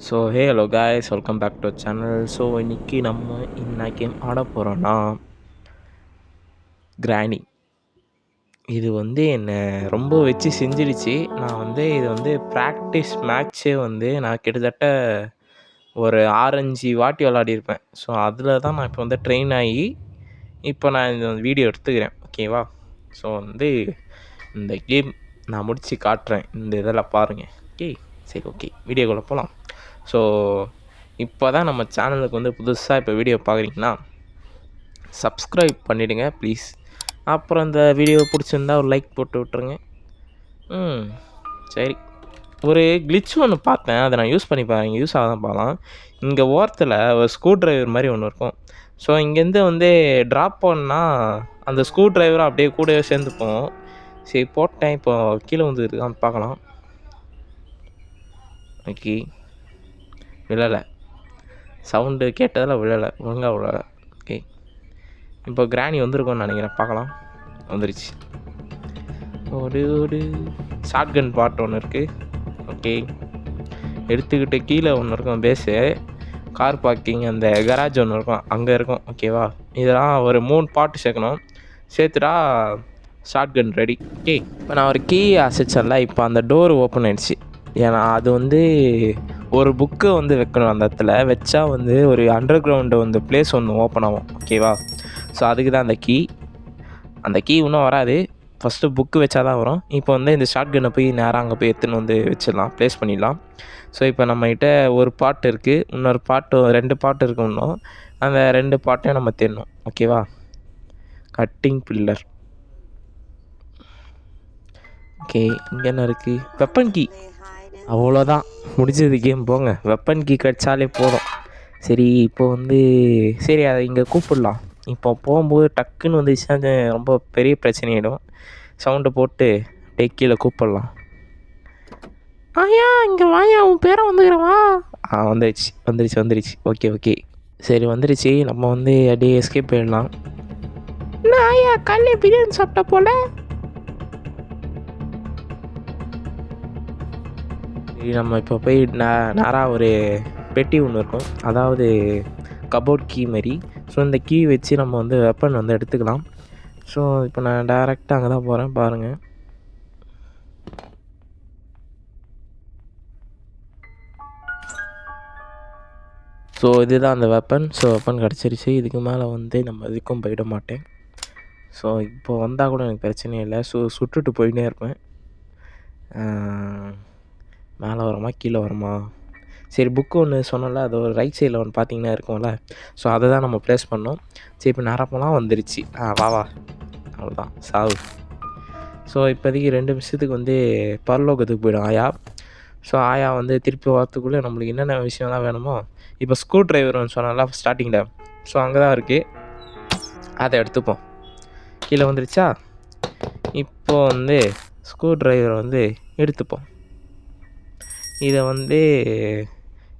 So hello guys, welcome back to channel. So இன்றைக்கி நம்ம என்ன கேம் ஆட போகிறோன்னா கிராணி. இது வந்து என்னை ரொம்ப வச்சு செஞ்சிடுச்சு. நான் இது ப்ராக்டிஸ் மேட்ச்சே நான் கிட்டத்தட்ட ஒரு 6-5 வாட்டி விளாடிருப்பேன். ஸோ அதில் தான் நான் இப்போ ட்ரெயின் ஆகி இப்போ நான் இந்த வீடியோ எடுத்துக்கிறேன். ஓகேவா? ஸோ இந்த கேம் நான் முடித்து காட்டுறேன். இந்த இதெல்லாம் பாருங்கள். ஓகே, சரி, ஓகே, வீடியோக்குள்ளே போகலாம். ஸோ இப்போ தான் நம்ம சேனலுக்கு புதுசாக இப்போ வீடியோ பார்க்குறீங்கன்னா சப்ஸ்கிரைப் பண்ணிவிடுங்க ப்ளீஸ். அப்புறம் இந்த வீடியோ பிடிச்சிருந்தா ஒரு லைக் போட்டு விட்ருங்க. சரி, ஒரு கிளிச் ஒன்று பார்த்தேன். அதை நான் யூஸ் பண்ணி பாருங்க, யூஸ் ஆகாதான் பார்க்கலாம். இங்கே ஓரத்தில் ஒரு ஸ்க்ரூ ட்ரைவர் மாதிரி ஒன்று இருக்கும். ஸோ இங்கேருந்து ட்ராப் பண்ணால் அந்த ஸ்க்ரூ ட்ரைவரும் அப்படியே கூடவே சேர்ந்துப்போம். சரி, போட்டேன். இப்போ கீழே இருக்கான்னு பார்க்கலாம். ஓகே, விழலை. சவுண்டு கேட்டதில் விழலை, ஒழுங்காக விழலை. ஓகே, இப்போ கிராணி வந்திருக்கோன்னு நினைக்கிறேன். பார்க்கலாம். வந்துருச்சு. ஒரு ஷார்ட் கன் பாட் ஒன்று இருக்குது. ஓகே, எடுத்துக்கிட்டு கீழே ஒன்று இருக்கும் பேஸு. கார் பார்க்கிங் அந்த கராஜ் ஒன்று இருக்கும், அங்கே இருக்கும். ஓகேவா? இதெல்லாம் ஒரு 3 பாட்டு சேர்க்கணும். சேர்த்துட்டா ஷார்ட் கன் ரெடி. ஓகே, இப்போ நான் ஒரு கீ அசைச்சேன்ல, இப்போ அந்த டோர் ஓப்பன் ஆகிடுச்சு. ஏன்னா அது ஒரு புக்கு வைக்கணும். அந்த இடத்துல வச்சா ஒரு அண்டர் கிரவுண்டு பிளேஸ் ஒன்று ஓப்பன் ஆகும். ஓகேவா? ஸோ அதுக்கு தான் அந்த கீ இன்னும் வராது. ஃபஸ்ட்டு புக்கு வச்சா தான் வரும். இப்போ இந்த ஷார்ட் கன்னை போய் நேராக அங்கே போய் எடுத்துன்னு வச்சிடலாம், ப்ளேஸ் பண்ணிடலாம். ஸோ இப்போ நம்மகிட்ட ஒரு பாட்டு இருக்குது, இன்னொரு பாட்டு 2 பாட்டு இருக்குது இன்னும். அந்த 2 பாட்டையும் நம்ம தேடணும். ஓகேவா? Cutting pillar. ஓகே, இங்கே என்ன இருக்குது? Weapon key. அவ்வளோதான், முடிஞ்சது கேம். போங்க, வெப்பன் கீ கிடச்சாலே போதும். சரி, இப்போ சரி, அதை இங்கே கூப்பிடலாம். இப்போ போகும்போது டக்குன்னு வந்துச்சுன்னா ரொம்ப பெரிய பிரச்சனையிடும். சவுண்டை போட்டு கீழே கூப்பிடலாம். ஆயா, இங்கே வாயா, உன் பேரை வந்துக்கிறவா. வந்துருச்சு. ஓகே, சரி, வந்துருச்சு. நம்ம அப்படியே எஸ்கேப் போயிடலாம். என்ன ஆயா, காலையில் பிரியாணி சாப்பிட்டா போல. சரி, நம்ம இப்போ போய் நேராக ஒரு பெட்டி ஒன்று இருக்கும், அதாவது கபோர்ட் கீ மாதிரி. ஸோ இந்த கீ வச்சு நம்ம வெப்பன் எடுத்துக்கலாம். ஸோ இப்போ நான் டைரெக்டாக அங்கே தான் போகிறேன், பாருங்கள். ஸோ இதுதான் அந்த வெப்பன். ஸோ வெப்பன் கிடச்சிருச்சு. இதுக்கு மேலே நம்ம இதுக்கும் போயிட மாட்டேன். ஸோ இப்போ வந்தால் கூட எனக்கு பிரச்சனையே இல்லை. சுட்டுட்டு போயிட்டே இருப்பேன். மேலே வரமா கீழே வரமா? சரி, புக்கு ஒன்று சொன்னோம்ல, அது ஒரு ரைட் சைடில் ஒன்று பார்த்தீங்கன்னா இருக்கும்ல. ஸோ அதை தான் நம்ம ப்ளேஸ் பண்ணோம். சரி, இப்போ நேராக போனால் வந்துருச்சு. வா, அவ்வளோதான், சாவு. ஸோ இப்போதைக்கு 2 நிமிஷத்துக்கு பரலோகத்துக்கு போயிடும் ஆயா. ஸோ ஆயா திருப்பி வரத்துக்குள்ளே நம்மளுக்கு என்னென்ன விஷயம்லாம் வேணுமோ, இப்போ ஸ்க்ரூ ட்ரைவர் ஒன்று சொன்னால ஸ்டார்டிங்கில், ஸோ அங்கே தான் இருக்குது, அதை எடுத்துப்போம். கீழே வந்துருச்சா? இப்போ ஸ்க்ரூ ட்ரைவர் எடுத்துப்போம். இதை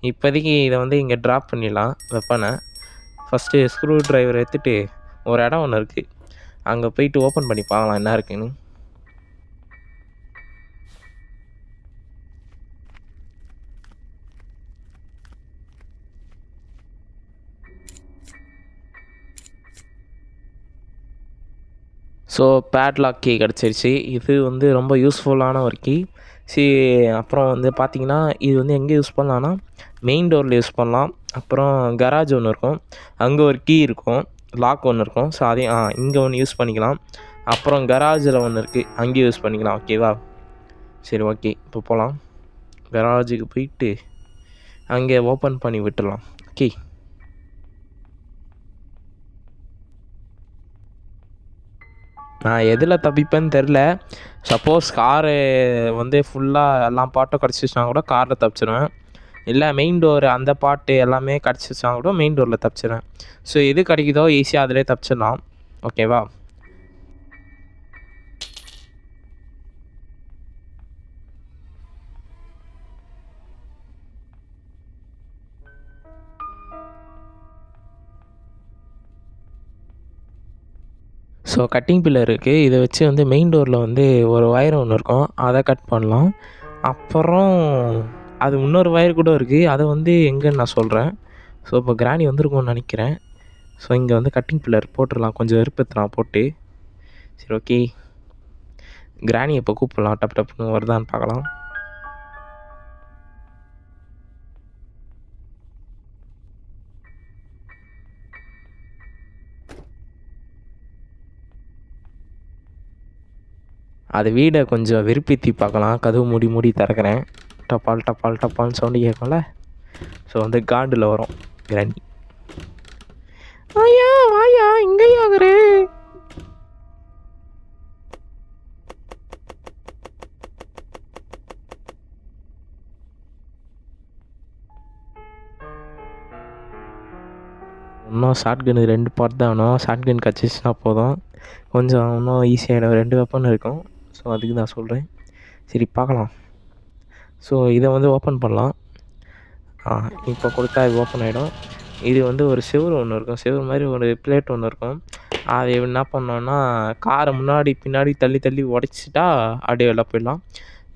இப்போதைக்கு இதை இங்கே ட்ராப் பண்ணிடலாம் வெப்பனை. ஃபஸ்ட்டு ஸ்க்ரூ ட்ரைவர் எடுத்துகிட்டு ஒரு இடம் ஒன்று இருக்குது, அங்கே போயிட்டு ஓப்பன் பண்ணி பார்க்கலாம் என்ன இருக்குன்னு. ஸோ பேட்லாக் கீ கிடச்சிருச்சு. இது ரொம்ப யூஸ்ஃபுல்லான ஒரு கீ. அப்புறம் பார்த்திங்கன்னா இது எங்கே யூஸ் பண்ணலான்னா மெயின் டோரில் யூஸ் பண்ணலாம். அப்புறம் கராஜ் ஒன்று இருக்கும், அங்கே ஒரு கீ இருக்கும், லாக் ஒன்று இருக்கும். ஸோ அதையும் இங்கே ஒன்று யூஸ் பண்ணிக்கலாம். அப்புறம் கராஜில் ஒன்று இருக்குது, அங்கேயும் யூஸ் பண்ணிக்கலாம். ஓகேவா? சரி, ஓகே, இப்போ போகலாம். கராஜுக்கு போயிட்டு அங்கே ஓப்பன் பண்ணி விட்டுடலாம். ஓகே, நான் எதில் தப்பிப்பேன்னு தெரில. சப்போஸ் காரு ஃபுல்லாக எல்லாம் பாட்டும் கிடச்சிச்சுனா கூட காரில் தப்பிச்சிடுவேன். இல்லை மெயின் டோர் அந்த பாட்டு எல்லாமே கிடச்சிச்சுனா கூட மெயின் டோரில் தப்பிச்சிடுவேன். ஸோ எது கிடைக்குதோ ஈஸியாக அதிலே தப்பிச்சிடலாம். ஓகேவா? ஸோ கட்டிங் பில்லர் இருக்குது, இதை வச்சு மெயின் டோரில் ஒரு ஒயர் ஒன்று இருக்கும், அதை கட் பண்ணலாம். அப்புறம் அது இன்னொரு ஒயர் கூட இருக்குது. அதை வந்து எங்கேன்னு நான் சொல்கிறேன். ஸோ இப்போ கிராணி வந்திருக்கும்னு நினைக்கிறேன். ஸோ இங்கே வந்து கட்டிங் பில்லர் போட்டுடலாம், கொஞ்சம் வெறுப்பேற்றலாம் போட்டு. சரி ஓகே, கிராணி இப்போ கூப்பிடலாம், டப் டப்னு வருதான்னு பார்க்கலாம். அது வீடை கொஞ்சம் வெறுப்பேற்றி பார்க்கலாம். கதவு மூடி மூடி திறக்கிறேன். டப்பால் டப்பால் டப்பால்னு சவுண்டு கேட்கும்ல. ஸோ வந்து காண்டில் வரும் கிராணி. ஐயா வாயா இங்கேயா ஆகுறே. இன்னும் ஷார்ட் கன் 2 பார்ட் தான் வேணும். ஷார்ட் கன் கிடச்சிச்சின்னா போதும், கொஞ்சம் இன்னும் ஈஸியாகிடும். 2 வெப்பன் இருக்கும். ஸோ அதுக்கு நான் சொல்கிறேன். சரி பார்க்கலாம். ஸோ இதை வந்து ஓப்பன் பண்ணலாம். இப்போ கொடுத்தா இது ஓப்பன் ஆகிடும். இது வந்து ஒரு செவுரு ஒன்று இருக்கும், செவுரு மாதிரி ஒரு பிளேட் ஒன்று இருக்கும். அதை என்ன பண்ணோன்னா, காரை முன்னாடி பின்னாடி தள்ளி தள்ளி உடச்சிட்டா அப்படியே வெளில போயிடலாம்.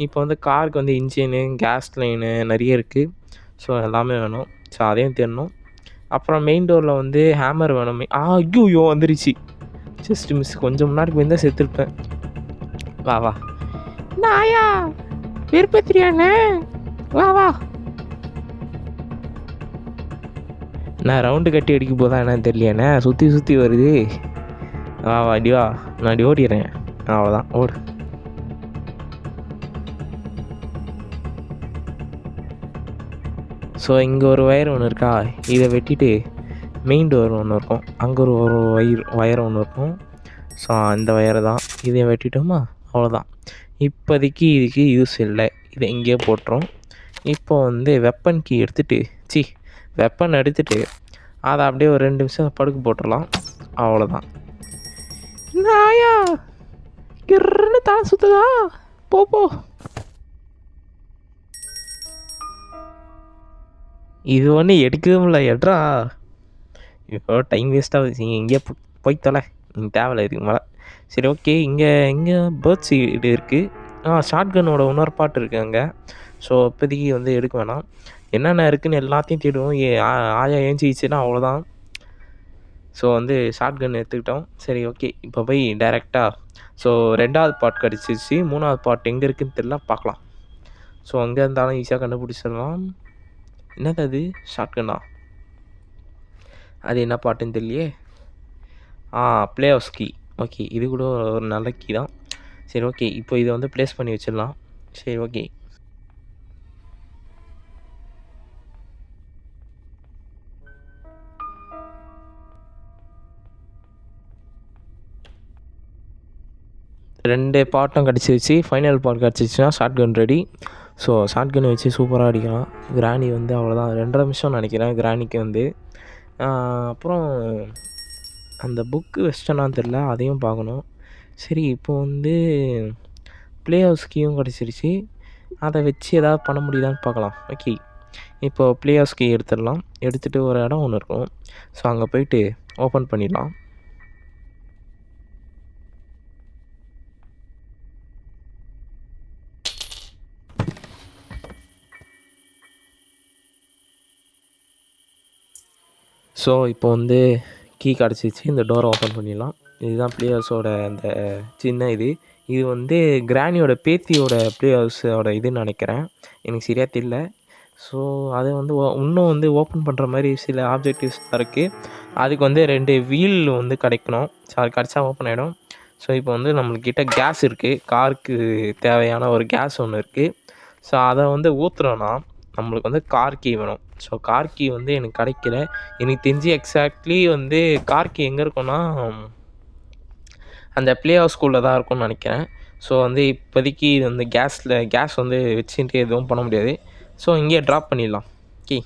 இப்போ வந்து காருக்கு வந்து இன்ஜினு, கேஸ் லைனு நிறைய இருக்குது. ஸோ எல்லாமே வேணும். ஸோ அதையும் தேடணும். அப்புறம் மெயின் டோரில் வந்து ஹேமர் வேணும். ஐயோ வந்துருச்சு, ஜஸ்ட் மிஸ். கொஞ்சம் முன்னாடி போயிருந்தால் செத்துருப்பேன். வா வா நாயா, விருப்பத்திரியாண்ணே, வா வா. நான் ரவுண்டு கட்டி அடிக்க போதா என்னன்னு தெரியலையாண்ணே, சுற்றி சுற்றி வருது. வா வா அடி வா, நான் அடி ஓடிடுறேன். அவ்வளோதான், ஓடு. ஸோ இங்கே ஒரு ஒயர் ஒன்று இருக்கா, இதை வெட்டிட்டு மெயின் டோர் ஒன்று இருக்கும், அங்கே ஒரு ஒயர் ஒன்று இருக்கும். ஸோ அந்த ஒயரை தான் இதை வெட்டிட்டோமா, அவ்வளோதான். இப்போதைக்கு இதுக்கு யூஸ் இல்லை, இதை இங்கேயே போட்டுரும். இப்போ வந்து வெப்பன் கீ எடுத்துகிட்டு வெப்பன் எடுத்துகிட்டு அதை அப்படியே ஒரு 2 நிமிஷம் படுக்க போட்டுடலாம். அவ்வளோதான். நாயா கிர்ன்னு தலை சுற்றுதா, போ. இது ஒன்று எடுக்கவும் இல்லை, எட்ரா. இப்போ டைம் வேஸ்ட்டாக நீங்கள் இங்கேயே போய் தொலை, நீங்கள் தேவையில்லை இதுக்கு மேலே. சரி ஓகே, இங்கே பேர்ட் சீடு இருக்குது. ஷார்ட் கன்னோட இன்னொரு பாட்டு இருக்குது அங்கே. ஸோ இப்போதைக்கு வந்து எடுக்க வேணாம். என்னென்ன இருக்குதுன்னு எல்லாத்தையும் தேடுவோம். ஆயா ஏஞ்சிச்சுன்னா அவ்வளோதான். ஸோ வந்து ஷார்ட் கன் எடுத்துக்கிட்டோம். சரி ஓகே, இப்போ போய் டைரெக்டாக ஸோ 2வது பார்ட் கிடச்சிருச்சு. 3வது பார்ட் எங்கே இருக்குதுன்னு தெரியல, பார்க்கலாம். ஸோ அங்கே இருந்தாலும் ஈஸியாக கண்டுபிடிச்சிடலாம். என்னது அது, ஷார்ட் கன்னா? அது என்ன பாட்டுன்னு தெரியலையே. Play house key. ஓகே, இது கூட ஒரு நல்ல கீ தான். சரி ஓகே, இப்போ இதை வந்து ப்ளேஸ் பண்ணி வச்சிடலாம். சரி ஓகே, ரெண்டு பார்ட்டும் கிடச்சிருச்சு. ஃபைனல் பார்ட் கிடச்சிருச்சுன்னா shotgun ready. So shotgun வச்சு சூப்பராக அடிக்கலாம். கிராணி வந்து அவ்வளோதான், 2.5 நிமிஷம் நினைக்கிறேன் கிராணிக்கு வந்து. அப்புறம் அந்த புக்கு வெஸ்டர்னான்னு தெரில, அதையும் பார்க்கணும். சரி இப்போ வந்து ப்ளே ஹவுஸ் கீயும் கிடச்சிருச்சு. அதை வச்சு எதாவது பண்ண முடியுதான்னு பார்க்கலாம். ஓகே, இப்போது ப்ளே ஹவுஸ் கீ எடுத்துடலாம். எடுத்துகிட்டு ஒரு இடம் ஒன்று இருக்கும். ஸோ அங்கே போயிட்டு ஓப்பன் பண்ணிடலாம். ஸோ இப்போ வந்து கீ கிடச்சிச்சு, இந்த டோரை ஓப்பன் பண்ணிடலாம். இதுதான் ப்ளே ஹவுஸோட அந்த சின்ன இது வந்து கிராணியோட பேத்தியோட ப்ளே ஹவுஸோட இதுன்னு நினைக்கிறேன், எனக்கு சரியாக தெரியல. ஸோ அதை வந்து இன்னும் வந்து ஓப்பன் பண்ணுற மாதிரி சில ஆப்ஜெக்டிவ்ஸ்லாம் இருக்குது. அதுக்கு வந்து 2 வீல் வந்து கிடைக்கணும். ஸோ அது கிடச்சா ஓப்பன் ஆகிடும். ஸோ இப்போ வந்து நம்மக்கிட்ட கேஸ் இருக்குது, காருக்கு தேவையான ஒரு கேஸ் ஒன்று இருக்குது. ஸோ அதை வந்து ஊற்றுறோன்னா நம்மளுக்கு வந்து கார் கீ வேணும். ஸோ கார் கீ வந்து எனக்கு கிடைக்கல. எனக்கு தெரிஞ்சு எக்ஸாக்ட்லி வந்து கார் கீ எங்கே இருக்குன்னா அந்த ப்ளே ஹவுஸ்குள்ளே தான் இருக்கும்னு நினைக்கிறேன். ஸோ வந்து இப்போதைக்கு இது வந்து கேஸ் வந்து வச்சுட்டு எதுவும் பண்ண முடியாது. ஸோ இங்கேயே ட்ராப் பண்ணிடலாம். ஓகே,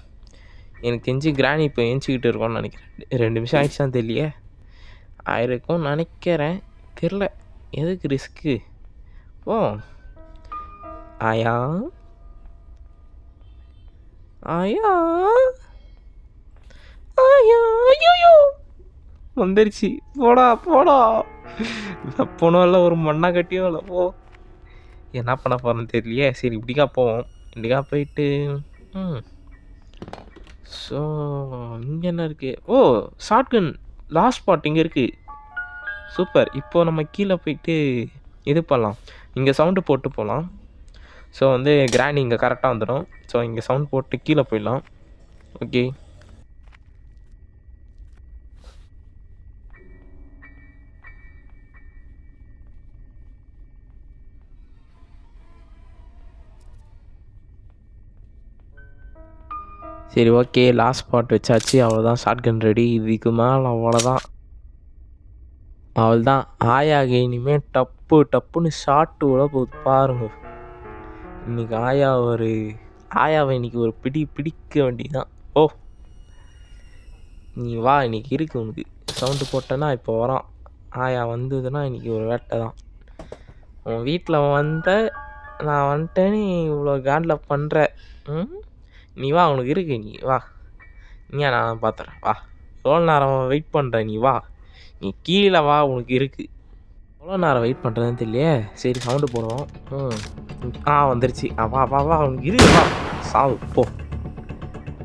எனக்கு தெரிஞ்சு கிராணி இப்போ ஏஞ்சிக்கிட்டு இருக்கோன்னு நினைக்கிறேன். 2 நிமிஷம் ஆகிடுச்சான்னு தெரியலையே, ஆயிருக்கும்னு நினைக்கிறேன், தெரில. எதுக்கு ரிஸ்க்கு? ஓ ஆயா ஆயா ஆயா, ஐயோ வந்துருச்சு. போடா வெப்பனும் இல்லை, ஒரு மண்ணா கட்டியும் இல்லை. என்ன பண்ண போகிறேன்னு தெரியலையே. சரி இப்படிக்கா போவோம். இண்டிகா போயிட்டு ம் ஸோ இங்கே என்ன இருக்குது? ஓ! ஷாட்கன் லாஸ்ட் ஸ்பாட் இங்கே இருக்குது. சூப்பர். இப்போ நம்ம கீழே போயிட்டு இது பண்ணலாம். இங்கே சவுண்டு போட்டு போகலாம். ஸோ வந்து கிராணி இங்கே கரெக்டாக வந்துடும். ஸோ இங்கே சவுண்ட் போட்டு கீழே போயிடலாம். ஓகே. சரி ஓகே. லாஸ்ட் ஸ்பாட் வச்சாச்சு. அவ்வளோதான். Shotgun ready. இதுக்கு மேலே அவ்வளோதான். அவள்தான். ஆயாக இனிமேல் டப்பு டப்புன்னு ஷாட்டு விட போகுது பாருங்க. இன்னைக்கு ஆயாவை இன்னைக்கு ஒரு பிடிக்க வேண்டியதுதான். ஓ! நீ வா, இன்னைக்கு இருக்கு உனக்கு. சவுண்டு போட்டேன்னா இப்போ வரான். ஆயா வந்ததுன்னா இன்னைக்கு ஒரு வேட்டை தான். உன் வீட்டில் நான் வந்துட்டேன்னு இவ்வளோ காண்டில் பண்ணுற. நீ வா, உனக்கு இருக்கு. நீ வா. நான் பார்த்துறேன். வா. எவ்வளோ நேரம் வெயிட் பண்ணுற? நீ வா. நீ கீழே வா, உனக்கு இருக்குது. எவ்வளோ நேரம் வெயிட் பண்ணுறதுன்னு தெரியலையே. சரி சவுண்டு போடுவோம். வந்துருச்சு. வா வா வா, உனக்கு இருக்கு. வா, சாவு போ.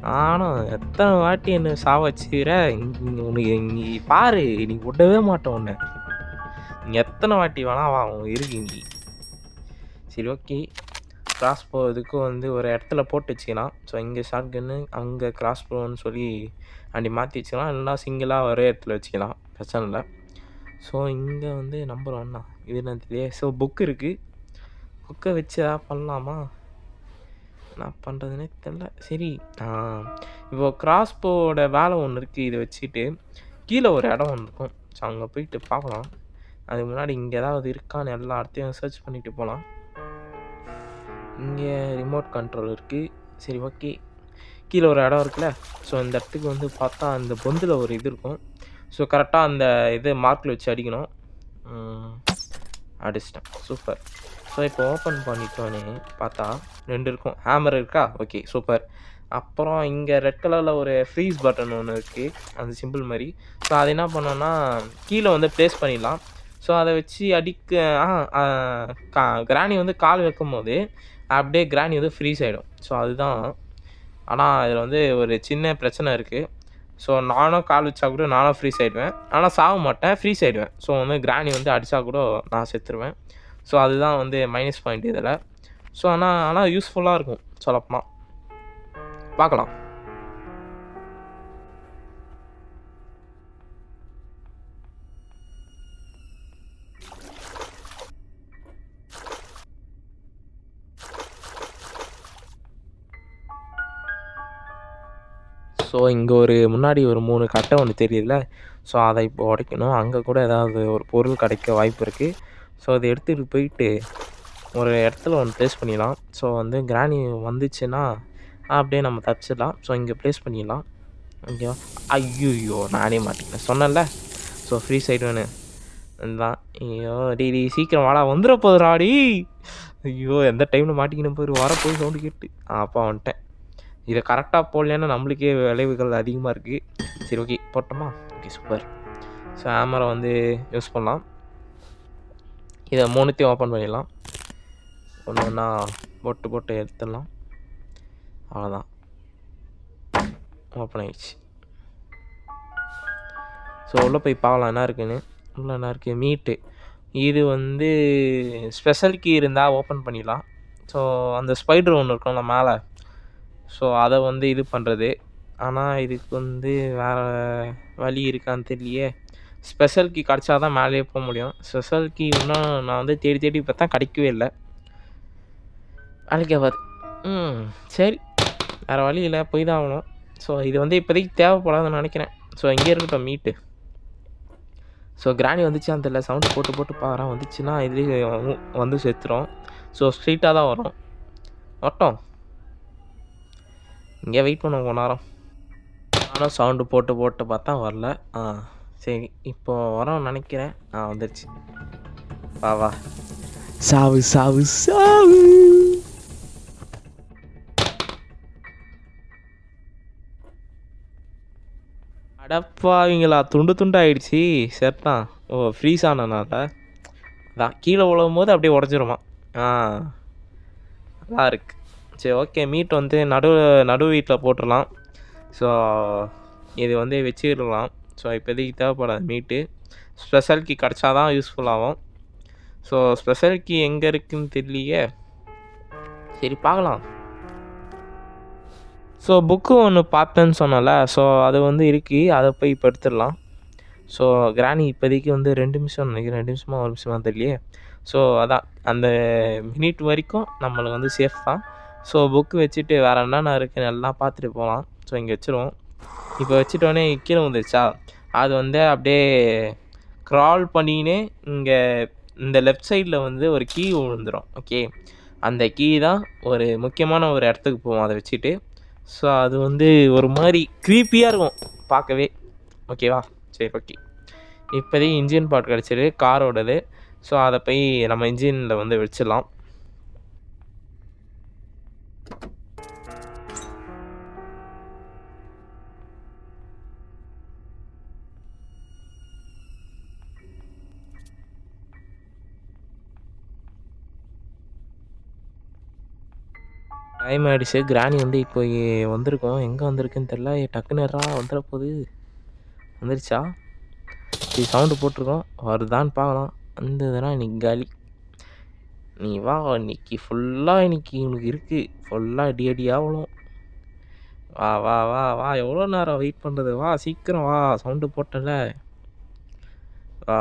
நானும் எத்தனை வாட்டி என்ன சாவ வச்சுக்கிற. உனக்கு நீ பாரு, நீ விடவே மாட்டேன் உன்னை. நீ எத்தனை வாட்டி வேணா வா, உனக்கு இருக்கு நீ. சரி ஓகே. கிராஸ் போகிறதுக்கு வந்து ஒரு இடத்துல போட்டு வச்சுக்கலாம். ஸோ இங்கே ஷார்ட் கன்னு, அங்கே கிராஸ் போன்னு சொல்லி அப்படி மாற்றி வச்சுக்கலாம். இல்லைனா சிங்கிளாக ஒரே இடத்துல வச்சுக்கலாம், பிரச்சனை இல்லை. ஸோ இங்கே வந்து நம்பர் 1 தான். இது என்ன தெரியாது. ஸோ புக்கு இருக்குது. புக்கை வச்சு எதாவது பண்ணலாமா? என்ன பண்ணுறதுனே தெரில. சரி, இப்போது கிராஸ்போவோட வேலை ஒன்று இருக்குது. இதை வச்சுட்டு கீழே ஒரு இடம் ஒன்று இருக்கும். ஸோ அங்கே போயிட்டு பார்க்கலாம். அதுக்கு முன்னாடி இங்கே ஏதாவது இருக்கான்னு எல்லா இடத்தையும் சர்ச் பண்ணிவிட்டு போகலாம். இங்கே ரிமோட் கண்ட்ரோல் இருக்குது. சரி ஓகே. கீழே ஒரு இடம் இருக்குல்ல. ஸோ இந்த இடத்துக்கு வந்து பார்த்தா அந்த பொந்தில் ஒரு இது இருக்கும். ஸோ கரெக்டாக அந்த இது மார்க்கில் வச்சு அடிக்கணும். அடிச்சிட்டேன். சூப்பர். ஸோ இப்போ ஓப்பன் பண்ணிட்டோன்னே பார்த்தா 2 இருக்கும். ஹேமர் இருக்கா? Okay super. அப்புறம் இங்கே ரெட் கலரில் ஒரு ஃப்ரீஸ் பட்டன் ஒன்று இருக்குது, அந்த சிம்பிள் மாதிரி. ஸோ அது என்ன பண்ணோன்னா கீழே வந்து ப்ளேஸ் பண்ணிடலாம். ஸோ அதை வச்சு கிராணி வந்து கால் வைக்கும் போது அப்படியே கிராணி வந்து ஃப்ரீஸ் ஆகிடும். ஸோ அதுதான். ஆனால் இதில் வந்து ஒரு சின்ன பிரச்சனை இருக்குது. ஸோ நானும் கால் வச்சா கூட நானும் ஃப்ரீஸ் ஆகிடுவேன். ஆனால் சாக மாட்டேன், ஃப்ரீஸ் ஆகிடுவேன். ஸோ வந்து கிராணி வந்து அடித்தா கூட நான் செத்துருவேன். ஸோ அதுதான் வந்து மைனஸ் பாயிண்ட் இதில். ஸோ ஆனால் யூஸ்ஃபுல்லாக இருக்கும் சொல்லப்போனால். பார்க்கலாம். ஸோ இங்கே முன்னாடி ஒரு 3 கட்டை ஒன்று தெரியுதுல்ல. ஸோ அதை இப்போ உடைக்கணும். அங்கே கூட ஏதாவது ஒரு பொருள் கிடைக்க வாய்ப்பு இருக்குது. ஸோ அதை எடுத்துகிட்டு போயிட்டு ஒரு இடத்துல ஒன்று ப்ளேஸ் பண்ணிடலாம். ஸோ வந்து கிராணி வந்துச்சுன்னா அப்படியே நம்ம தப்பிச்சிடலாம். ஸோ இங்கே ப்ளேஸ் பண்ணிடலாம். ஓகேவா? ஐயோ, நானே மாட்டிக்கினேன் சொன்னேன்ல. ஸோ ஃப்ரீ சைடுன்னு அதுதான். ஐயோ டேய் சீக்கிரம் வாடா, வந்துட போதுடாடி. ஐயோ எந்த டைமில் மாட்டிக்கின போய் வரப்போய் சவுண்டு கேட்டு அப்பா வந்துட்டேன். இதை கரெக்டாக போடலன்னா நம்மளுக்கே விளைவுகள் அதிகமாக இருக்குது. சரி ஓகே, போட்டோமா? Okay super. ஸோ ஹேமரை வந்து யூஸ் பண்ணலாம். இதை 3த்தையும் ஓப்பன் பண்ணிடலாம். ஒன்று ஒன்றா போட்டு எடுத்துடலாம். அவ்வளோதான், ஓப்பன் ஆகிடுச்சு. ஸோ உள்ளே போய் பார்க்கலாம் என்ன இருக்குன்னு. உள்ளே என்ன இருக்குது? மீட்டு. இது வந்து ஸ்பெஷல் கீ இருந்தால் ஓப்பன் பண்ணிடலாம். ஸோ அந்த ஸ்பைடர் ஒன்று இருக்கும்ல மேலே, ஸோ அதை வந்து இது பண்ணுறது. ஆனால் இதுக்கு வந்து வேறு வழி இருக்கான்னு தெரியலையே. ஸ்பெஷல் கீ கிடச்சா தான் மேலேயே போக முடியும். ஸ்பெஷல் கீ இன்னும் நான் வந்து தேடி பார்த்தா கிடைக்கவே இல்லை. வேலைக்கு ஆகாது. சரி, வேறு வழி இல்லை, போய் தான் ஆகணும். ஸோ இது வந்து இப்போதைக்கு தேவைப்படாதுன்னு நினைக்கிறேன். ஸோ இங்கே இருக்கட்டும் மீட்டு. ஸோ கிராணி வந்துச்சான்னு தெரியல. சவுண்டு போட்டு பாறேன். வந்துச்சுன்னா இதுலேயே வந்து செத்துரும். ஸோ ஸ்ட்ரீட்டாக தான் வரும். வரட்டும், இங்கே வெயிட் பண்ண கொஞ்ச நேரம். நானும் சவுண்டு போட்டு பார்த்தா வரல. சரி இப்போ வரோன்னு நினைக்கிறேன். வந்துருச்சு. வா சாவு சாவு சாவு. அடப்பாவீங்களா, துண்டு ஆகிடுச்சி. சரிதான். ஓ ஃப்ரீஸ் ஆனனால தான். கீழே விழும் போது அப்படியே உடஞ்சிருமா. நல்லா இருக்கு. சரி ஓகே, மீட் வந்து நடு வீட்டில் போட்டுடலாம். ஸோ இது வந்து வச்சுக்கிடலாம். ஸோ இப்போதைக்கு தேவைப்படாது மீட்டு. ஸ்பெஷல் கீ கிடச்சா தான் யூஸ்ஃபுல்லாகும். ஸோ ஸ்பெஷல் கீ எங்கே இருக்குதுன்னு தெரியலையே. சரி பார்க்கலாம். ஸோ புக்கு ஒன்று பார்த்தேன்னு சொன்னல, ஸோ அது வந்து இருக்குது. அதை போய் இப்போ எடுத்துடலாம். ஸோ கிராணி இப்போதைக்கு வந்து 2 நிமிஷம் நினைக்கிறேன், 2 நிமிஷமாக 1 நிமிஷமாக தெரியலையே. ஸோ அதான் அந்த மினிட் வரைக்கும் நம்மளுக்கு வந்து சேஃப் தான். ஸோ புக்கு வச்சுட்டு வேறு என்னென்ன இருக்குன்னு எல்லாம் பார்த்துட்டு போகலாம். ஸோ இங்கே வச்சுருவோம். இப்போ வச்சுட்டோடனே கீழே வந்துருச்சா, அது வந்து அப்படியே க்ரால் பண்ணினே இங்கே இந்த லெஃப்ட் சைடில் வந்து ஒரு கீ விழுந்துடும். ஓகே, அந்த கீ தான் ஒரு முக்கியமான ஒரு இடத்துக்கு போவோம் அதை வச்சுட்டு. ஸோ அது வந்து ஒரு மாதிரி க்ரீப்பியாக இருக்கும் பார்க்கவே. ஓகேவா, சரி ஓகே. இப்போதைக்கு இன்ஜின் பார்ட் கிடச்சிரு காரோடது. ஸோ அதை போய் நம்ம இன்ஜினில் வந்து வச்சிடலாம். டைம் ஆகிடுச்சு. கிராணி வந்து இப்போ வந்திருக்கோம். எங்கே வந்திருக்குன்னு தெரில. டக்குன்னு வந்துட போகுது. வந்துருச்சா? சரி சவுண்டு போட்டிருக்கோம், வருதான்னு பார்க்கலாம். வந்ததுன்னா இன்னைக்கு காலி. நீ வா, இன்னைக்கு ஃபுல்லாக இன்னைக்கு உனக்கு இருக்குது. ஃபுல்லாக அடியாக விழும். வா வா வா வா, எவ்வளோ நேரம் வெயிட் பண்ணுறது? வா சீக்கிரம் வா, சவுண்டு போட்டல. வா,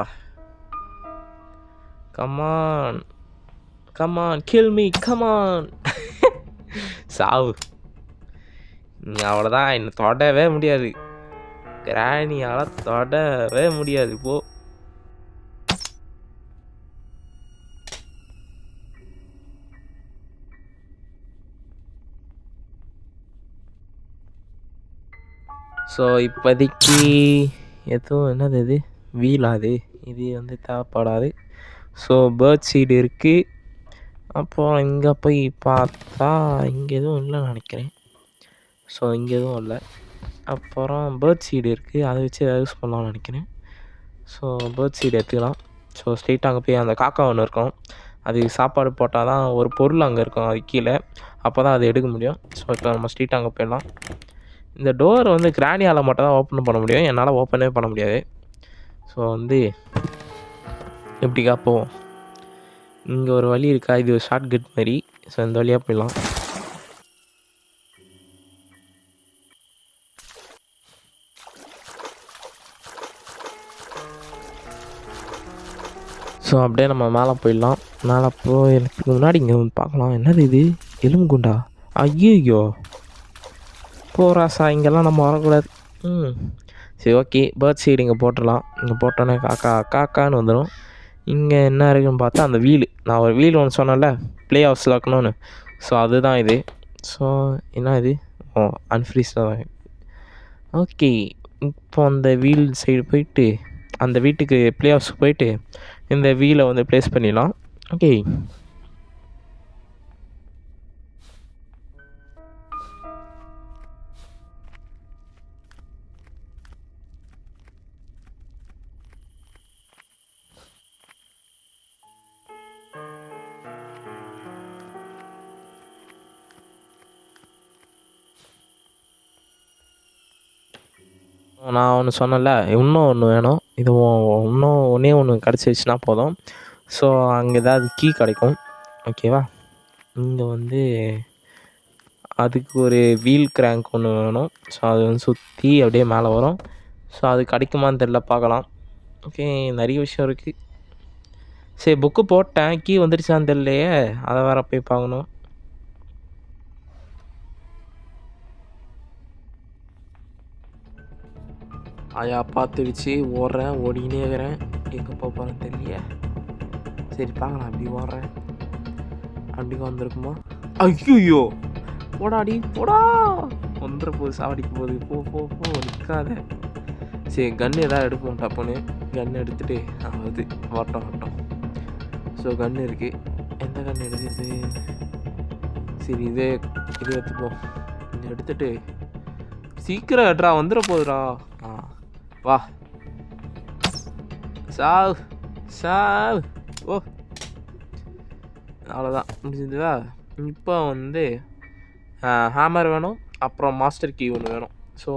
come on come on, kill me come on. சாவு. நீ அவ்வளோதான், என்னை தொடவே முடியாது. கிராணியால் தொடவே முடியாது. போ. ஸோ இப்போதைக்கு எதுவும் என்னது இது வீலாது, இது வந்து தேவைப்படாது. ஸோ பேர்ட் சீடு இருக்குது. அப்புறம் இங்கே போய் பார்த்தா இங்கே எதுவும் இல்லைன்னு நினைக்கிறேன். ஸோ இங்கே எதுவும் இல்லை. அப்புறம் பேர்ட் சீடு இருக்குது, அதை வச்சு எதாவது யூஸ் பண்ணலாம்னு நினைக்கிறேன். ஸோ பேர்ட் சீடு எடுத்துக்கலாம். ஸோ ஸ்ட்ரெயிட்டாக அங்கே போய் அந்த காக்கா ஒன்று இருக்கும், அது சாப்பாடு போட்டால் தான் ஒரு பொருள் அங்கே இருக்கும் அது கீழே, அப்போ தான் அது எடுக்க முடியும். ஸோ இப்போ நம்ம ஸ்ட்ரெயிட்டாக அங்கே போயிடலாம். இந்த டோர் வந்து கிராணியால் மட்டும் தான் ஓப்பன் பண்ண முடியும், என்னால் ஓப்பனே பண்ண முடியாது. ஸோ வந்து எப்படிக்கா போவோம். இங்கே ஒரு வழி இருக்கா, இது ஒரு ஷார்ட் கட் மாதிரி. ஸோ இந்த வழியாக போயிடலாம். ஸோ அப்படியே நம்ம மேலே போயிடலாம். மேலே எனக்கு முன்னாடி இங்கே வந்து பார்க்கலாம். என்னது இது, எலும்பு குண்டா? ஐயோ போராசா, இங்கெல்லாம் நம்ம வரக்கூடாது. சரி ஓகே, பேர்ட் சைடு இங்கே போட்டுடலாம். இங்கே போட்டோன்னே காக்கா காக்கான்னு வந்துடும். இங்கே என்ன இருக்குன்னு பார்த்தா அந்த வீலு, நான் ஒரு வீல் ஒன்று சொன்னேன்ல ப்ளே ஹவுஸில் வைக்கணும்னு, ஸோ அதுதான் இது. ஸோ என்ன இது, அன்ஃப்ரீஸ் தான். ஓகே, இப்போ அந்த வீல் சைடு போயிட்டு அந்த வீட்டுக்கு ப்ளே ஹவுஸுக்கு போயிட்டு இந்த வீலை வந்து ப்ளேஸ் பண்ணிடலாம். ஓகே, நான் ஒன்று சொன்னேன்ல, இன்னும் ஒன்று வேணும். இது இன்னும் ஒன்று கிடச்சிருச்சுன்னா போதும். ஸோ அங்கே ஏதாவது கீ கிடைக்கும். ஓகேவா, இங்கே வந்து அதுக்கு ஒரு வீல் கிராங்க் ஒன்று வேணும். ஸோ அது வந்து சுற்றி அப்படியே மேலே வரும். ஸோ அது கிடைக்குமான்னு தெரில, பார்க்கலாம். ஓகே, நிறைய விஷயம் இருக்குது. சரி புக்கு போட்டேன், கீ வந்துடுச்சான்னு தெரியலையே, அதை வேறு போய் பார்க்கணும். ஆயா பார்த்துடுச்சு, ஓடுறேன், ஓடினே இருக்கிறேன். எங்கே போகிறேன்னு தெரியலையே. சரி பார்க்கலாம், அப்படி ஓடுறேன். அப்படி வந்திருக்குமா? ஐயோ போடாடி போடா, வந்துட போகுது, சாவடிக்க போகுது. போ போ போ, நிற்காத. சரி கன்று எதாவது எடுப்போம். டப்புன்னு கன்று எடுத்துகிட்டு அது வரட்டும். ஸோ கன்று இருக்குது, எந்த கன்று எடுக்கிறது? சரி இது எடுத்துப்போம். இதை எடுத்துகிட்டு சீக்கிரம் எட்ரா, வந்துட போகுதுடா. வா, சாவ் ஓ, அவ்வளோதான் முடிஞ்சதுவா. இப்போ வந்து ஹேமர் வேணும், அப்புறம் மாஸ்டர் கீ ஒன்று வேணும். ஸோ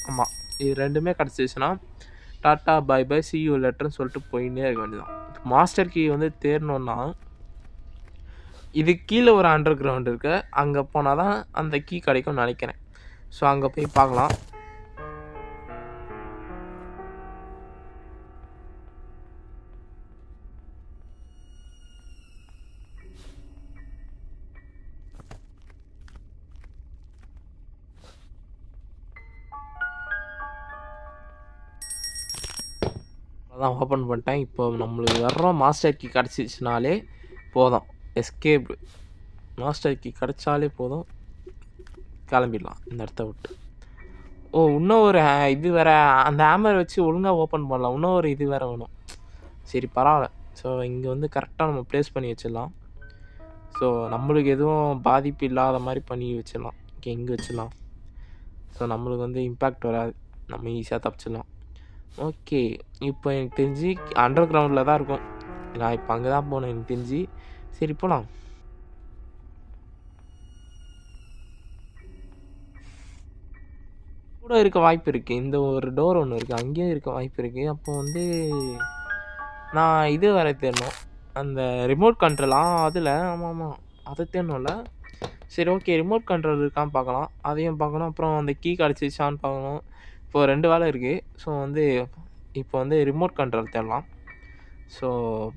ஆமாம், இது ரெண்டுமே கிடச்சிச்சுன்னா tata bye bye see you லெட்டர்னு சொல்லிட்டு போயின்னே இருக்க வேண்டியதான். மாஸ்டர் கீ வந்து தேடணுன்னா இது கீழே ஒரு அண்டர் கிரவுண்ட் இருக்கு, அங்கே போனால் தான் அந்த கீ கிடைக்கும்னு நினைக்கிறேன். ஸோ அங்கே போய் பார்க்கலாம். அதான் ஓப்பன் பண்ணிட்டேன். இப்போ நம்மளுக்கு வர்ற மாஸ்டர் கீ கிடச்சிச்சுனாலே போதும், எஸ்கேப். மாஸ்டர் கீ கிடச்சாலே போதும், கிளம்பிடலாம் இந்த இடத்த விட்டு. ஓ, இன்னும் ஒரு இது வேறு, அந்த ஹேமர் வச்சு ஒழுங்காக ஓப்பன் பண்ணலாம். இன்னும் ஒரு இது வேறு வேணும். சரி பரவாயில்ல. ஸோ இங்கே வந்து கரெக்டாக நம்ம ப்ளேஸ் பண்ணி வச்சிடலாம். ஸோ நம்மளுக்கு எதுவும் பாதிப்பு இல்லாத மாதிரி பண்ணி வச்சிடலாம். ஓகே, இங்கே வச்சிடலாம். ஸோ நம்மளுக்கு வந்து இம்பேக்ட் வராது, நம்ம ஈஸியாக தப்பிச்சிடலாம். ஓகே, இப்போ எனக்கு தெரிஞ்சு அண்டர் கிரவுண்டில் தான் இருக்கும். நான் இப்போ அங்கே தான் போனேன் எனக்கு தெரிஞ்சு. சரி போகலாம். கூட இருக்க வாய்ப்பு இருக்குது. இந்த ஒரு டோர் ஒன்று இருக்குது, அங்கேயும் இருக்க வாய்ப்பு இருக்குது. அப்போ வந்து நான் இது வேறு தேடணும், அந்த ரிமோட் கண்ட்ரோல். அதில் ஆமாம், அதை தேடணும்ல. சரி ஓகே, ரிமோட் கண்ட்ரோல் இருக்கான்னு பார்க்கலாம், அதையும் பார்க்கணும். அப்புறம் அந்த கீ கிடச்சிச்சான்னு பார்க்கணும். இப்போது 2 வேலை இருக்குது. ஸோ வந்து இப்போ வந்து ரிமோட் கண்ட்ரோல் தேடலாம். ஸோ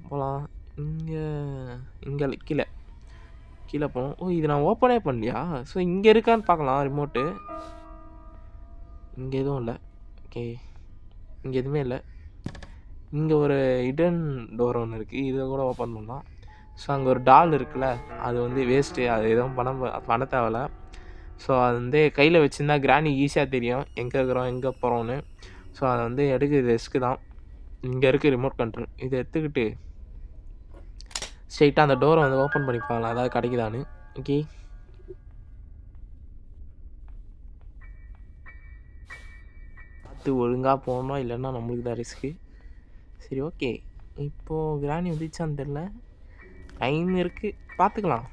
போகலாம். இங்கே கீழே போகணும். ஓ, இது நான் ஓப்பனே பண்ணலையா? ஸோ இங்கே இருக்கான்னு பார்க்கலாம் ரிமோட்டு. இங்கே எதுவும் இல்லை. ஓகே, இங்கே எதுவுமே இல்லை. இங்கே ஒரு ஹிடன் டோர் ஒன்று இருக்குது, இதை கூட ஓப்பன் பண்ணலாம். ஸோ அங்கே ஒரு டால் இருக்குல்ல, அது வந்து வேஸ்ட்டு, அது எதுவும் பண்ண தேவையில்ல. ஸோ அது வந்து கையில் வச்சுருந்தா கிராணி ஈஸியாக தெரியும் எங்கே இருக்கிறோம் எங்கே போகிறோன்னு. ஸோ அதை வந்து எடுக்கிறது ரிஸ்க்கு தான். இங்கே இருக்குது ரிமோட் கண்ட்ரோல், இதை எடுத்துக்கிட்டு ஸ்ட்ரெயிட்டாக அந்த டோரை வந்து ஓப்பன் பண்ணி பார்க்கலாம், அதாவது கிடைக்குதான்னு. ஓகே, பார்த்து ஒழுங்காக போகணும், இல்லைன்னா நம்மளுக்கு தான் ரிஸ்க்கு. சரி ஓகே, இப்போது கிராணி வந்துச்சான்னு தெரில, டைம் இருக்குது, பார்த்துக்கலாம்.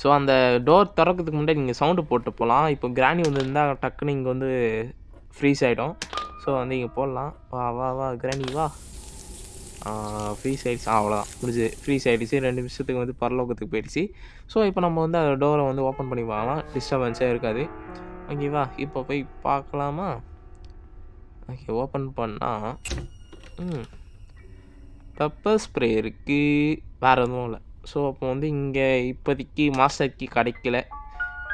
ஸோ அந்த டோர் திறக்கிறதுக்கு முன்னாடி நீங்கள் சவுண்டு போட்டு போகலாம். இப்போ கிராணி வந்துருந்தால் டக்குன்னு இங்கே வந்து ஃப்ரீஸ் ஆகிடும். ஸோ வந்து இங்கே போடலாம். வா வா வா கிராணி வா. ஃப்ரீஸ் ஆகிடுச்சு, அவ்வளோதான் முடிஞ்சு. ஃப்ரீஸ் ஆகிடுச்சு, 2 நிமிஷத்துக்கு வந்து பரலோகத்துக்கு போயிடுச்சு. ஸோ இப்போ நம்ம வந்து அந்த டோரை வந்து ஓப்பன் பண்ணி பார்க்கலாம், டிஸ்டர்பன்ஸே இருக்காது. ஓகேவா, இப்போ போய் பார்க்கலாமா? ஓகே, ஓப்பன் பண்ணால் பெப்பர் ஸ்ப்ரே இருக்குது, வேறு எதுவும் இல்லை. ஸோ அப்போ வந்து இங்கே இப்போதைக்கு மாஸ்டர் கீ கிடைக்கல.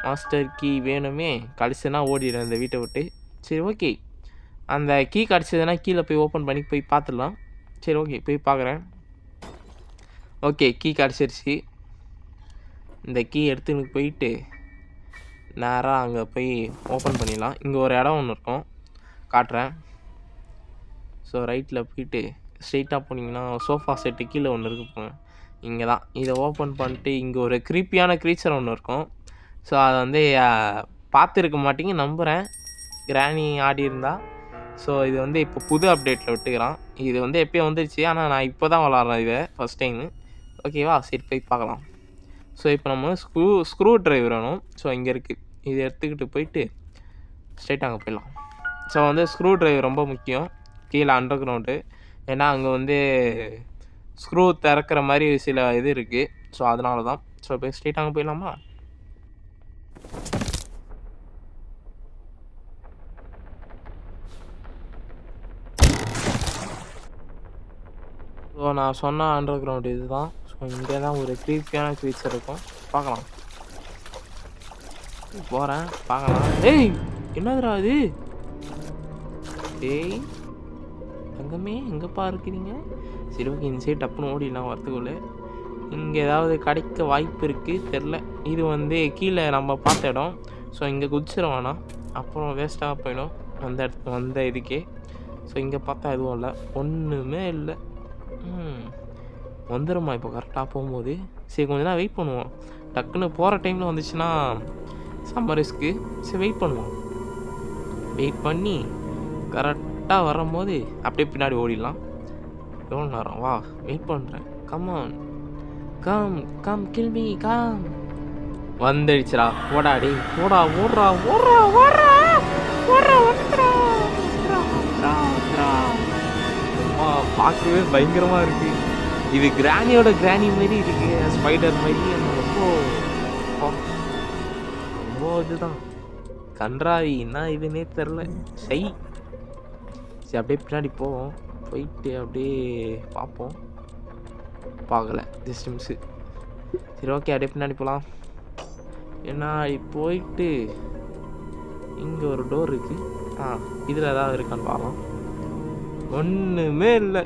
மாஸ்டர் கீ வேணுமே, கிடச்சுன்னா ஓடிடும் இந்த வீட்டை விட்டு. சரி ஓகே, அந்த கீ கிடச்சதுன்னா கீழே போய் ஓப்பன் பண்ணி போய் பார்த்துடலாம். சரி ஓகே, போய் பார்க்குறேன். ஓகே, கீ கிடச்சிருச்சு. இந்த கீ எடுத்துன்னு போயிட்டு நேராக அங்கே போய் ஓப்பன் பண்ணிடலாம். இங்கே ஒரு இடம் ஒன்று இருக்கும், காட்டுறேன். ஸோ ரைட்டில் போயிட்டு ஸ்ட்ரெயிட்டாக போனீங்கன்னா சோஃபா செட்டு கீழே ஒன்று இருக்கு போங்க, இங்கே தான். இதை ஓப்பன் பண்ணிட்டு இங்கே ஒரு க்ரீப்பியான க்ரீச்சர் ஒன்று இருக்கும். ஸோ அதை வந்து பார்த்துருக்க மாட்டீங்க நம்புகிறேன், கிராணி ஆடி இருந்தால். ஸோ இது வந்து இப்போ புது அப்டேட்டில் விட்டுக்கிறான். இது வந்து எப்போயும் வந்துருச்சு, ஆனால் நான் இப்போ தான் விளாட்றேன் இதை ஃபஸ்ட் டைமு. ஓகேவா, சரி போய் பார்க்கலாம். ஸோ இப்போ நம்ம ஸ்க்ரூ ட்ரைவர் வேணும். ஸோ இங்கே இருக்குது, இதை எடுத்துக்கிட்டு போயிட்டு ஸ்ட்ரெயிட்டாக அங்கே போயிடலாம். ஸோ வந்து ஸ்க்ரூ ட்ரைவர் ரொம்ப முக்கியம் கீழே அண்டர் கிரவுண்டு. ஏன்னா அங்கே வந்து ஸ்க்ரூ திறக்கிற மாதிரி சில இது இருக்குது. ஸோ அதனால தான். ஸோ போய் ஸ்ட்ரெயிட்டாக அங்கே போயிடலாமா? ஸோ நான் சொன்ன அண்டர் கிரவுண்டு இது தான். ஸோ இங்கே தான் ஒரு க்ரீப்பியான க்ரீச்சர் இருக்கும், பார்க்கலாம். போகிறேன், பார்க்கலாம். ஏய், என்னதுடா இது? ஏய் தங்கமே, எங்கேப்பா இருக்கிறீங்க? சரி ஓகே, இந்த சைடு டப்புன்னு ஓடிடலாம் வரத்துக்குள்ளே. இங்கே ஏதாவது கிடைக்க வாய்ப்பு இருக்குது தெரில. இது வந்து கீழே நம்ம பார்த்த இடம். ஸோ இங்கே குதிச்சிட வேணாம், அப்புறம் வேஸ்ட்டாக போயிடும் வந்த இதுக்கே. ஸோ இங்கே பார்த்தா எதுவும் இல்லை, ஒன்றுமே இல்லை. வந்துடுமா இப்போ கரெக்டாக போகும்போது? சரி கொஞ்ச நேரம் வெயிட் பண்ணுவோம், டக்குன்னு போகிற டைமில் வந்துச்சுன்னா செம்ம ரிஸ்க்கு. சரி வெயிட் பண்ணுவோம். வெயிட் பண்ணி கரெக்டாக வரும்போது அப்படியே பின்னாடி ஓடிடலாம். எவ்வளோ நேரம்? வா, வெயிட் பண்ணுறேன். Come kill me come. வந்துடுச்சுடா. போடா டேய், போடா, ஓடுறா ஓடுறா ஓடுறா ஓடுறா, வந்துடா அம்மா. பார்க்கவே பயங்கரமா இருக்கு. இது கிராணியோட கிராணி மாதிரி இருக்கு, ஸ்பைடர் மாதிரி. ரொம்ப ரொம்ப இதுதான் கன்றாவி. என்ன இதுன்னே தெரில. சரி சரி, அப்படியே பின்னாடி போவோம். போயிட்டு அப்படியே பார்ப்போம். பார்க்கல, ஜஸ்ட் மிஸ்ஸு. சரி ஓகே, அப்படியே பின்னாடி போகலாம். ஏன்னா போயிட்டு இங்கே ஒரு டோர் இருக்கு. இதில் ஏதாவது இருக்கான்னு பார்க்கலாம். ஒன்றுமே இல்லை.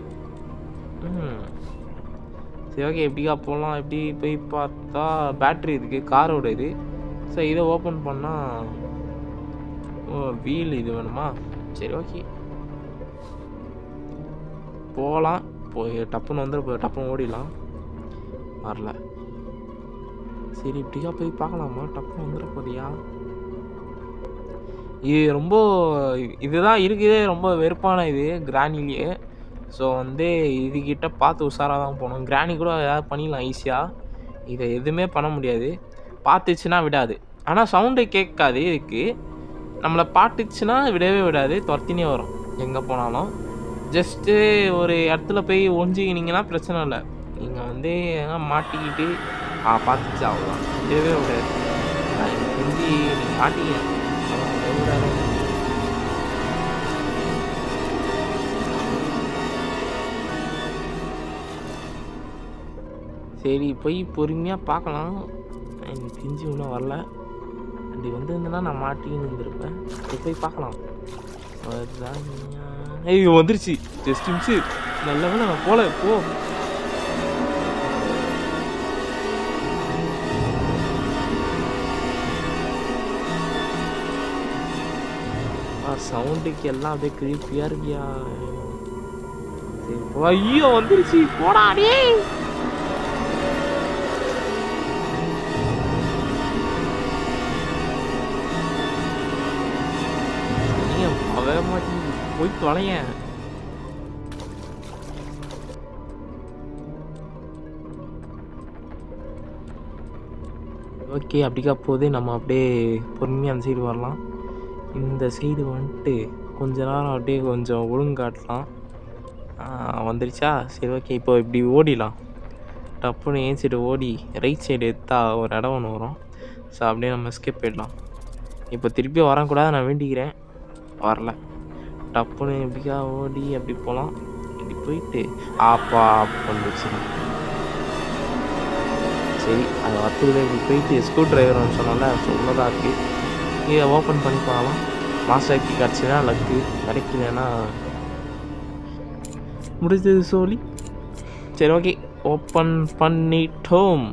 சரி ஓகே, எப்படிக்கா போகலாம். எப்படி போய் பார்த்தா பேட்ரி இருக்குது, காரோட இது. ஸோ இதை ஓப்பன் பண்ணால் வீல் இது வேணுமா? சரி ஓகே, போகலாம். போய் டப்புன்னு வந்து டப்புன்னு ஓடிடலாம். வரல. சரி இப்படிக்கா போய் பார்க்கலாமா? டப்புன்னு வந்துட போதியா? இது ரொம்ப இதுதான் இருக்குதே ரொம்ப வெறுப்பான இது கிராணிலேயே. ஸோ வந்து இதுக்கிட்ட பார்த்து உஷாராக தான் போகணும். கிராணி கூட ஏதாவது பண்ணிடலாம் ஈஸியாக. இதை எதுவுமே பண்ண முடியாது. பார்த்துச்சுன்னா விடாது. ஆனால் சவுண்டு கேட்காது இதுக்கு. நம்மளை பார்த்துச்சுன்னா விடவே விடாது, துரத்தினே வரும் எங்கே போனாலும். ஜஸ்ட்டு ஒரு இடத்துல போய் ஒழிஞ்சிக்கினீங்கன்னா பிரச்சனை இல்லை. நீங்கள் வந்து மாட்டிக்கிட்டு பார்த்துச்சு அவ்வளோதான், விடவே விடாது. எனக்கு தெரிஞ்சு நீங்கள் மாட்டிக்க விடாது. சரி போய் பொறுமையாக பார்க்கலாம். எனக்கு தெரிஞ்சு இன்னும் வரல. அப்படி வந்துருந்தேன்னா நான் மாட்டின்னு இருந்திருப்பேன். போய் பார்க்கலாம். ஐயோ வந்துருச்சு, ஜஸ்ட் மிஸ்ஸு. நல்ல வேலை நான் போல. போ. சவுண்டுக்கு எல்லாம் அப்படியே கிரீப்பியாக இருக்கியா? சரி போ. ஐயோ வந்துருச்சு, போடா டே. போய் தொலைய. ஓகே, அப்படிக்கா போது நம்ம அப்படியே பொறுமையாக அந்த சைடு வரலாம். இந்த சைடு வந்துட்டு கொஞ்ச நேரம் அப்படியே கொஞ்சம் ஒழுங்காட்டலாம். வந்துருச்சா? சரி ஓகே, இப்போ இப்படி ஓடிடலாம். டப்புன்னு ஏன் சைடு ஓடி ரைட் சைடு எடுத்தா ஒரு இடம் ஒன்று வரும். ஸோ அப்படியே நம்ம எஸ்கேப் போயிடலாம். இப்போ திருப்பி வரக்கூடாது நான் வேண்டிக்கிறேன். வரல. டப்புன்னு எப்படிக்கா ஓடி அப்படி போகலாம். இப்படி போயிட்டு வந்துச்சு. சரி, அது வரத்துக்குள்ளே இப்படி போயிட்டு ஸ்க்ரூ டிரைவர்னு சொன்னால சொல்லதான் இருக்குது. இதை ஓப்பன் பண்ணி போகலாம். மாஸ்டர் கீ கிடச்சினா லக்கு, கிடைக்கலன்னா முடிஞ்சது சோலி. சரி ஓகே, ஓப்பன் பண்ணிட்டோம்.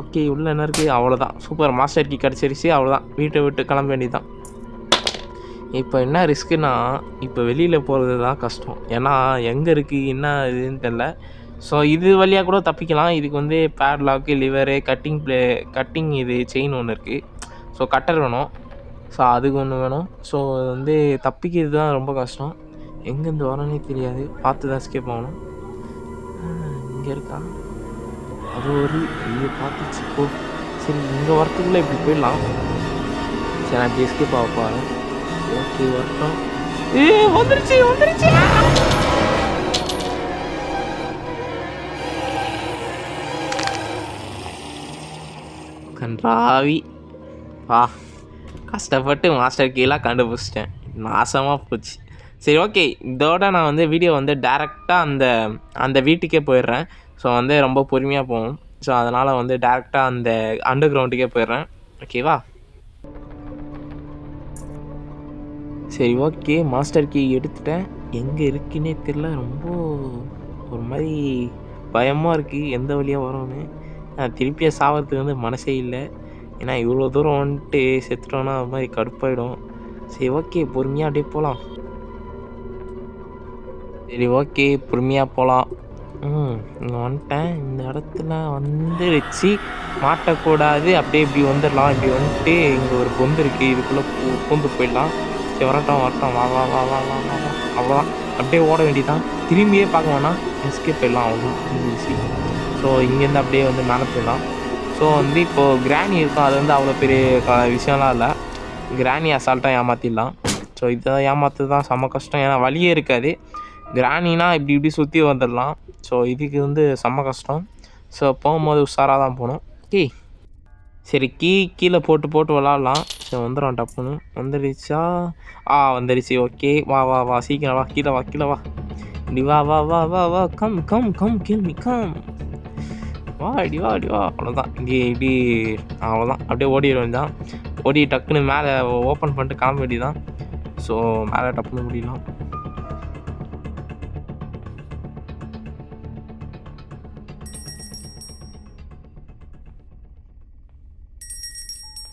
ஓகே, உள்ளே என்ன இருக்குது? அவ்வளோதான். சூப்பர், மாஸ்டர் கீ கிடச்சிருச்சு. அவ்வளோதான், வீட்டை விட்டு கிளம்ப வேண்டியதுதான். இப்போ என்ன ரிஸ்க்குன்னா, இப்போ வெளியில் போகிறது தான் கஷ்டம். ஏன்னா எங்கே இருக்குது என்ன இதுன்னு தெரில. ஸோ இது வழியாக கூட தப்பிக்கலாம். இதுக்கு வந்து பேட்லாக்கு, லிவரு, கட்டிங் இது செயின் ஒன்று இருக்குது. ஸோ கட்டர் வேணும். ஸோ அதுக்கு ஒன்று வேணும். ஸோ வந்து தப்பிக்கிறது தான் ரொம்ப கஷ்டம். எங்கேருந்து வரனே தெரியாது, பார்த்து தான் எஸ்கேப் ஆகணும். இங்கே இருக்கா? அது ஒரு இது பார்த்துச்சு. போ. சரி, இங்கே வரத்துக்குள்ளே இப்படி போயிடலாம். சரி, நான் இப்படி எஸ்கேப் ஆக போகிறேன். ஓகே வரட்டும். வந்துருச்சு வந்துருச்சு. கன்றாவி. கஷ்டப்பட்டு மாஸ்டர் கீழாக கண்டுபிடிச்சிட்டேன். நாசமாக போச்சு. சரி ஓகே, இதோட நான் வந்து வீடியோ வந்து டேரெக்டாக அந்த வீட்டுக்கே போயிடுறேன். ஸோ வந்து ரொம்ப பொறுமையாக போகும். ஸோ அதனால் வந்து டேரெக்டாக அந்த அண்டர் கிரவுண்டுக்கே போயிடுறேன். ஓகேவா? சரி ஓகே, மாஸ்டர் கீ எடுத்துட்டேன். எங்கே இருக்குன்னே தெரில. ரொம்ப ஒரு மாதிரி பயமாக இருக்குது, எந்த வழியாக வரோன்னு. நான் திருப்பியாக சாவறதுக்கு வந்து மனசே இல்லை. ஏன்னா இவ்வளோ தூரம் வந்துட்டு செத்துட்டோன்னா அது மாதிரி கடுப்பாயிடும். சரி ஓகே, பொறுமையாக அப்படியே போகலாம். சரி ஓகே, பொறுமையாக போகலாம். இங்கே வந்துட்டேன். இந்த இடத்துல வந்துடுச்சு. மாட்டக்கூடாது. அப்படியே இப்படி வந்துடலாம். இப்படி வந்துட்டு இங்கே ஒரு பொந்து இருக்குது, இதுக்குள்ளே பூந்து போயிடலாம். சரி வரட்டும் வரட்டும், வா வா வா வா வா வா வா. அவ்வளோதான், அப்படியே ஓட வேண்டியதான். திரும்பியே பார்க்க வேணாம், எஸ்கேப் போயிடலாம். அவ்வளோதான், முடிஞ்சிச்சு. ஸோ இங்கேருந்து அப்படியே வந்து மேலே போயிடலாம். ஸோ ஸோ வந்து இப்போது கிராணி இருக்கும், அது வந்து அவ்வளோ பெரிய விஷயம்லாம் இல்லை. கிராணி அசால்ட்டாக ஏமாற்றிடலாம். ஸோ இதை ஏமாற்று தான் செம்ம கஷ்டம், ஏன்னா வழியே இருக்காது. கிராணினா இப்படி இப்படி சுற்றி வந்துடலாம். ஸோ இதுக்கு வந்து செம்ம கஷ்டம். ஸோ போகும்போது உஷாராக தான் போகணும். ஓகே, சரி கீழே போட்டு போட்டு விளாட்லாம். சரி வந்துடும் டப்புன்னு. வந்துடுச்சா? வந்துடுச்சு. ஓகே, வா வா வா சீக்கிரம் வா, கீழே வா கீழே வா, இப்படி வா வா வா வா வா, come come come kill me come, வா இப்படி வா இப்படி வா. அவ்வளோதான், இங்கே இப்படி அவ்வளோதான், அப்படியே ஓடிட வேண்டியதான். ஓடி டக்குன்னு மேலே ஓப்பன் பண்ணிட்டு கிளம்ப வேண்டியதான். ஸோ மேலே டப்புன்னு முடியலாம்.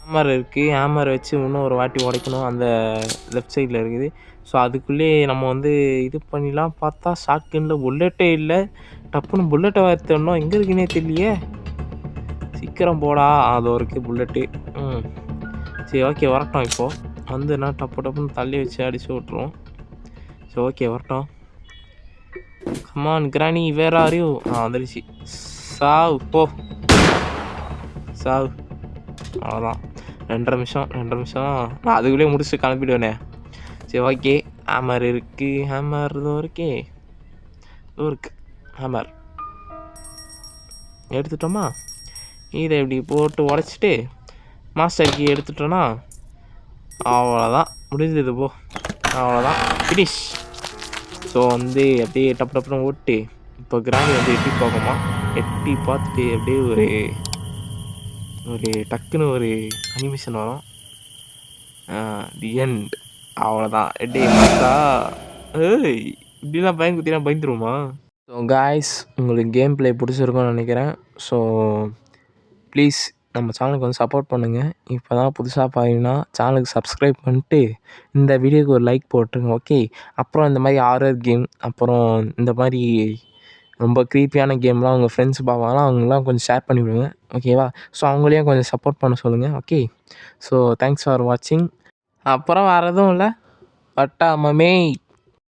ஹேமர் இருக்குது, ஹேமர் வச்சு இன்னும் ஒரு வாட்டி உடைக்கணும். அந்த லெஃப்ட் சைடில் இருக்குது. ஸோ அதுக்குள்ளே நம்ம வந்து இது பண்ணிடலாம். பார்த்தா ஷாட்கனில் புல்லட்டே இல்லை. டப்புன்னு புல்லட்டை எடுத்துடணும், எங்கே இருக்குன்னே தெரியலையே. சீக்கிரம் போடா. அதோ இருக்குது புல்லட்டு. சரி ஓகே, வரட்டும். இப்போது வந்து என்ன டப்பு டப்புன்னு தள்ளி வச்சு அடித்து விட்ருவோம். சரி ஓகே, வரட்டும். கமான் கிராணி, வேர் ஆர் யூ? வந்துடுச்சு. சாவ் போ, சாவ். அவ்வளோதான், 2.5 நிமிஷம் நான் அதுக்குள்ளேயே முடிச்சுட்டு கிளம்பிடுவேனே. சரி ஓகே, ஹேமர் இருக்குது. ஹேமர் இதோ இருக்கே, இதோ இருக்கு ஹேமர். எடுத்துட்டோமா? இதை இப்படி போட்டு உடச்சிட்டு மாஸ்டர் கீ எடுத்துட்டோன்னா அவ்வளோதான், முடிஞ்சது போ. அவ்வளோதான், ஃபினிஷ். ஸோ வந்து அப்படியே டப்பு டப்புன்னு ஓட்டு இப்போ கிராணி வந்து எட்டி பார்க்குமா. எட்டி பார்த்துட்டு அப்படியே ஒரு டக்குன்னு ஒரு அனிமேஷன் வரும். The end. அவ்வளோதான், எட்டி பார்த்தா ஏய் இப்படிலாம் குத்தினா பயந்துருமா? ஸோ காய்ஸ், உங்களுக்கு கேம் ப்ளே பிடிச்சிருக்கும்னு நினைக்கிறேன். ஸோ ப்ளீஸ் நம்ம சேனலுக்கு வந்து சப்போர்ட் பண்ணுங்கள். இப்போ தான் புதுசாக பார்த்தீங்கன்னா சேனலுக்கு சப்ஸ்கிரைப் பண்ணிட்டு இந்த வீடியோக்கு ஒரு லைக் போட்டுருங்க. ஓகே, அப்புறம் இந்த மாதிரி ஹாரர் கேம், அப்புறம் இந்த மாதிரி ரொம்ப க்ரீப்பியான கேம்லாம் உங்கள் ஃப்ரெண்ட்ஸ் பார்ப்பாங்களா, அவங்களாம் கொஞ்சம் ஷேர் பண்ணி விடுங்க. ஓகேவா? ஸோ அவங்களையும் கொஞ்சம் சப்போர்ட் பண்ண சொல்லுங்கள். ஓகே, ஸோ தேங்க்ஸ் ஃபார் வாட்சிங். அப்புறம் வேறு எதுவும் இல்லை. பட்டா மமே.